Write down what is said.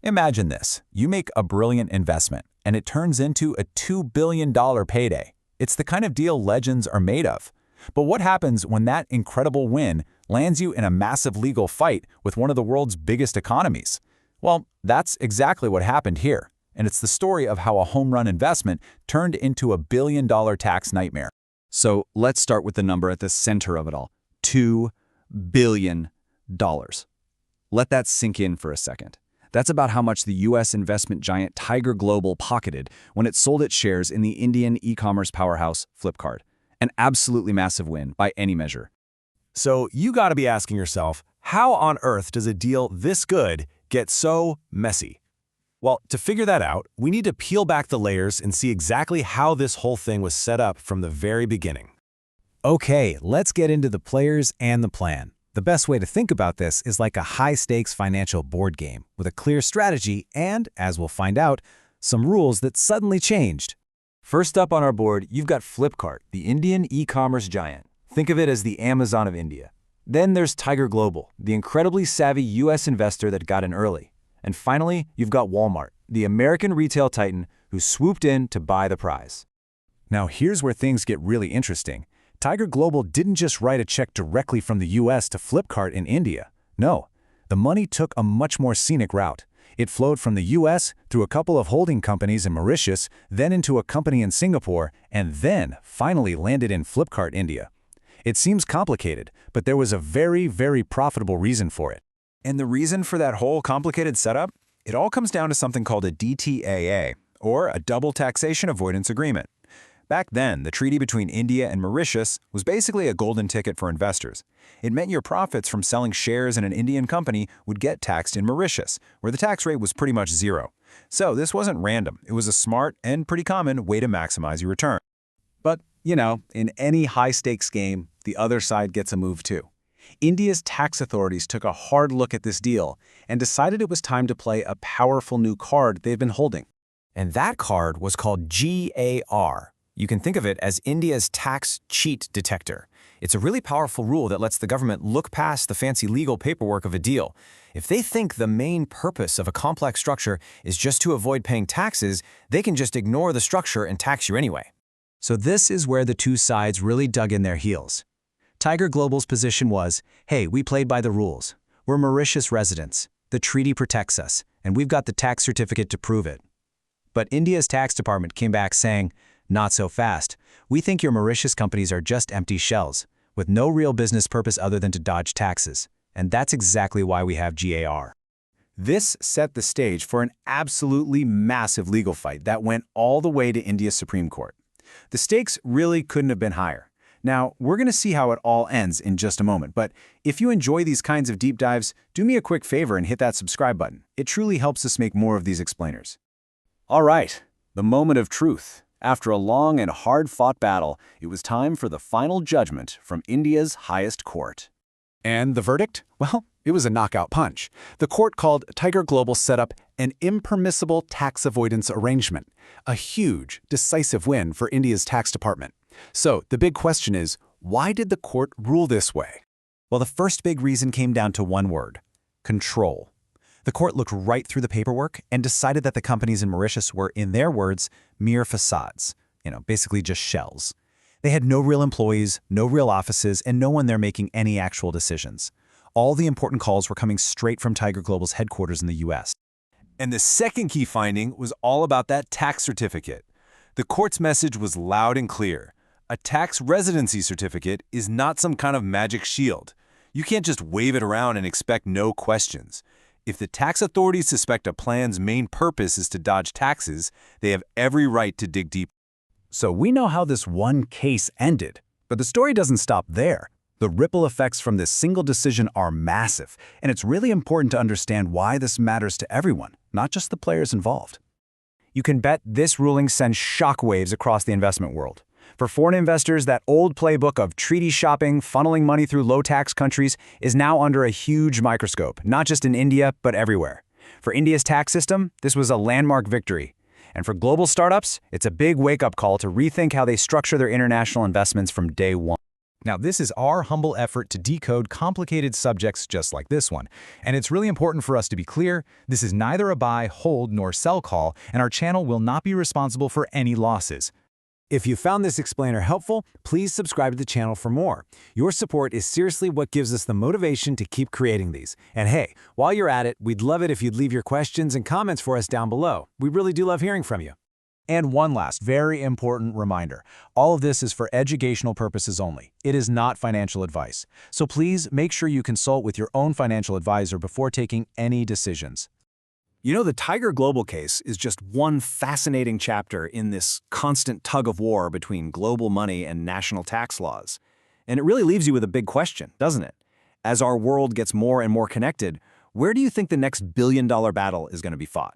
Imagine this. You make a brilliant investment, and it turns into a $2 billion payday. It's the kind of deal legends are made of. But what happens when that incredible win lands you in a massive legal fight with one of the world's biggest economies? Well, that's exactly what happened here. And it's the story of how a home run investment turned into a billion-dollar tax nightmare. So let's start with the number at the center of it all. $2 billion. Let that sink in for a second. That's about how much the U.S. investment giant Tiger Global pocketed when it sold its shares in the Indian e-commerce powerhouse Flipkart. An absolutely massive win by any measure. So you gotta be asking yourself, how on earth does a deal this good get so messy? Well, to figure that out, we need to peel back the layers and see exactly how this whole thing was set up from the very beginning. Okay, let's get into the players and the plan. The best way to think about this is like a high-stakes financial board game with a clear strategy and, as we'll find out, some rules that suddenly changed. First up on our board, you've got Flipkart, the Indian e-commerce giant. Think of it as the Amazon of India. Then there's Tiger Global, the incredibly savvy U.S. investor that got in early. And finally, you've got Walmart, the American retail titan who swooped in to buy the prize. Now here's where things get really interesting. Tiger Global didn't just write a check directly from the U.S. to Flipkart in India. No, the money took a much more scenic route. It flowed from the U.S. through a couple of holding companies in Mauritius, then into a company in Singapore, and then finally landed in Flipkart, India. It seems complicated, but there was a very, very profitable reason for it. And the reason for that whole complicated setup? It all comes down to something called a DTAA, or a Double Taxation Avoidance Agreement. Back then, the treaty between India and Mauritius was basically a golden ticket for investors. It meant your profits from selling shares in an Indian company would get taxed in Mauritius, where the tax rate was pretty much zero. So this wasn't random. It was a smart and pretty common way to maximize your return. But, you know, in any high-stakes game, the other side gets a move too. India's tax authorities took a hard look at this deal and decided it was time to play a powerful new card they've been holding. And that card was called GAAR. You can think of it as India's tax cheat detector. It's a really powerful rule that lets the government look past the fancy legal paperwork of a deal. If they think the main purpose of a complex structure is just to avoid paying taxes, they can just ignore the structure and tax you anyway. So this is where the two sides really dug in their heels. Tiger Global's position was, hey, we played by the rules. We're Mauritius residents. The treaty protects us, and we've got the tax certificate to prove it. But India's tax department came back saying, not so fast. We think your Mauritius companies are just empty shells, with no real business purpose other than to dodge taxes. And that's exactly why we have GAAR. This set the stage for an absolutely massive legal fight that went all the way to India's Supreme Court. The stakes really couldn't have been higher. Now, we're going to see how it all ends in just a moment, but if you enjoy these kinds of deep dives, do me a quick favor and hit that subscribe button. It truly helps us make more of these explainers. All right, the moment of truth. After a long and hard-fought battle, it was time for the final judgment from India's highest court. And the verdict? Well, it was a knockout punch. The court called Tiger Global set up an impermissible tax avoidance arrangement, a huge, decisive win for India's tax department. So the big question is, why did the court rule this way? Well, the first big reason came down to one word: control. The court looked right through the paperwork and decided that the companies in Mauritius were, in their words, mere facades, basically just shells. They had no real employees, no real offices, and no one there making any actual decisions. All the important calls were coming straight from Tiger Global's headquarters in the U.S. And the second key finding was all about that tax certificate. The court's message was loud and clear. A tax residency certificate is not some kind of magic shield. You can't just wave it around and expect no questions. If the tax authorities suspect a plan's main purpose is to dodge taxes, they have every right to dig deep. So we know how this one case ended, but the story doesn't stop there. The ripple effects from this single decision are massive, and it's really important to understand why this matters to everyone, not just the players involved. You can bet this ruling sends shockwaves across the investment world. For foreign investors, that old playbook of treaty shopping, funneling money through low-tax countries is now under a huge microscope, not just in India, but everywhere. For India's tax system, this was a landmark victory. And for global startups, it's a big wake-up call to rethink how they structure their international investments from day one. Now, this is our humble effort to decode complicated subjects just like this one. And it's really important for us to be clear, this is neither a buy, hold, nor sell call, and our channel will not be responsible for any losses. If you found this explainer helpful, please subscribe to the channel for more. Your support is seriously what gives us the motivation to keep creating these. And hey, while you're at it, we'd love it if you'd leave your questions and comments for us down below. We really do love hearing from you. And one last, very important reminder. All of this is for educational purposes only. It is not financial advice. So please make sure you consult with your own financial advisor before taking any decisions. You know, the Tiger Global case is just one fascinating chapter in this constant tug of war between global money and national tax laws. And it really leaves you with a big question, doesn't it? As our world gets more and more connected, where do you think the next billion-dollar battle is going to be fought?